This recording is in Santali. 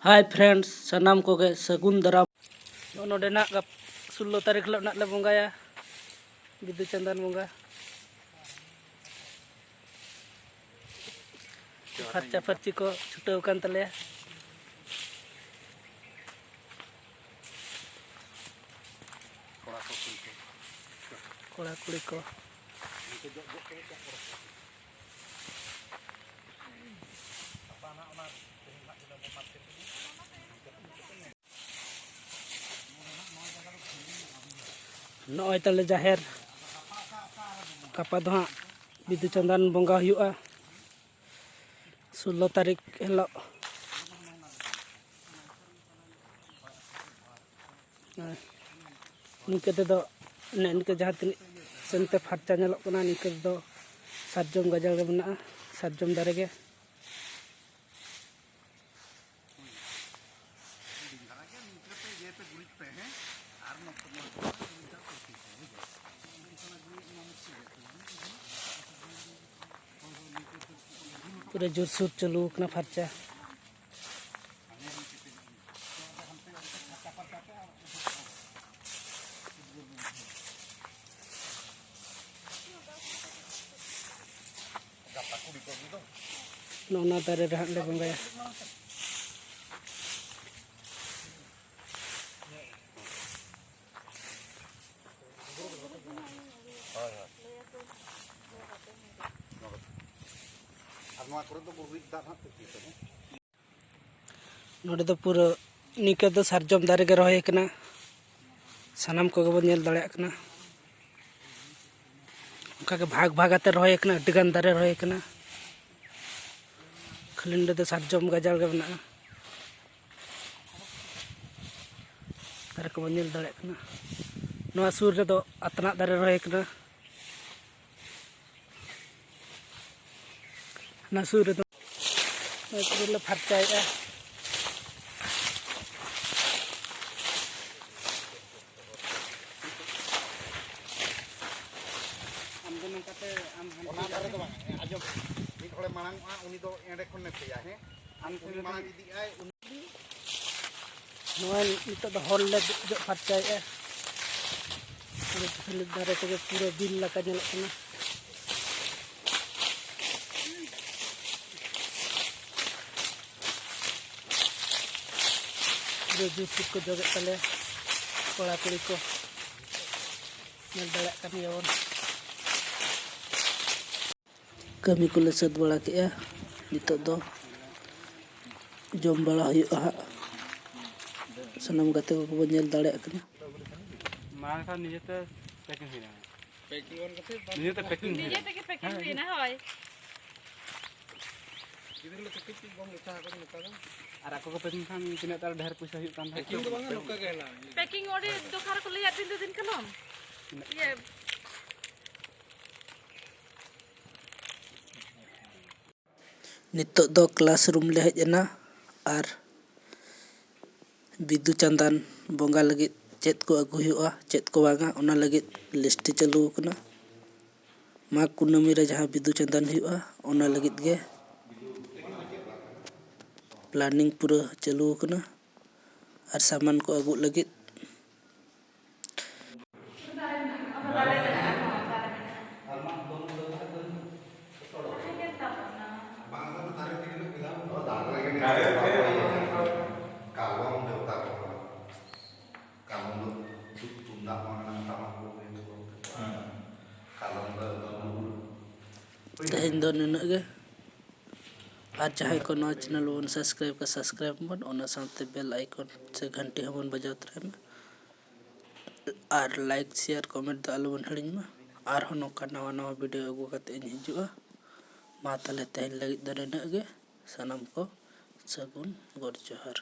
हाय फ्रेंड्स सनाम को गे सगुन दाराम नोडेना 16 तारीख हिलोग ले बंगाया बिदु चंदन बंगा फर्चा फर्ची को छुटाव कान तलेया कोड़ा कुड़ी को नॉय तले जाहेर कापा दो हाँ बिदु चंदन बंगा हुआ 16 तारीख हिलोग निके दो निके जहाँ तीन सेनते फर्चा नेलोग कना निके दो सारजम गाजर गे मेना सारजम दारे गे पूरे जोरसोर चालू कना फर्चा नोना दारे रहा ले बंगाया नोडे दो पूरा निके दो सारजम दारे गे रहे कना सनाम को बन नेल दाड़े कना उनका के भाग भाग आते रहे कना अड्डीगान दारे रहे कना खाली नोडे दो सारजम गाजर गे मेना दारे को बन नेल दाड़े कना नोआ सुर रे दो अतना दारे रहे कना ना सुर रे दो ले फर्चाया फर्चाया दारे तक पूरा बिल लगा नेलोग जूस को जोगे तले कोड़ा कुड़ी को नेल दाड़ा कान गयाबन कमी को सद बड़ा के नितो दो जम बड़ा हुआ हा सनम गाते को बन नेल दाड़ा कना मार का निजेते पैकिंग हुई ना पैकिंग वन कते निजेते पैकिंग हुई ना होय किधर ले पैकिंग बम लेता है नका दो आर ako ko पैकिंग खान तिना तार ढेर पैसा हुई कान पैकिंग तो बांगा नका गेला पैकिंग ओडे दोखार को ले दिन दिन कलम ये नितो दो क्लासरूम ले हेजना आर बिदु चंदन बंगा लगी चेत को अगु हुआ चेत को बांगा ओना लगी लिस्ट चालू कना माघ कुनमी रे जहाँ बिदु चंदन हुआ ओना लगी गे प्लानिंग पूरा चालू कना और सामान को अगु लगी तेहन दो नुना गे और जहाँ को नवा चैनल बन सब्सक्राइब बन ओना साथे बेल आइकन से घंटी हबन बजाव तराय और लाइक शेयर कमेंट दो आलो बन हड़िन मा और नौका नवा नवा वीडियो अगू कते हिजुआ मा ताले तेहन लगी दो नुना गे सनम को सगुन गोर जोहार।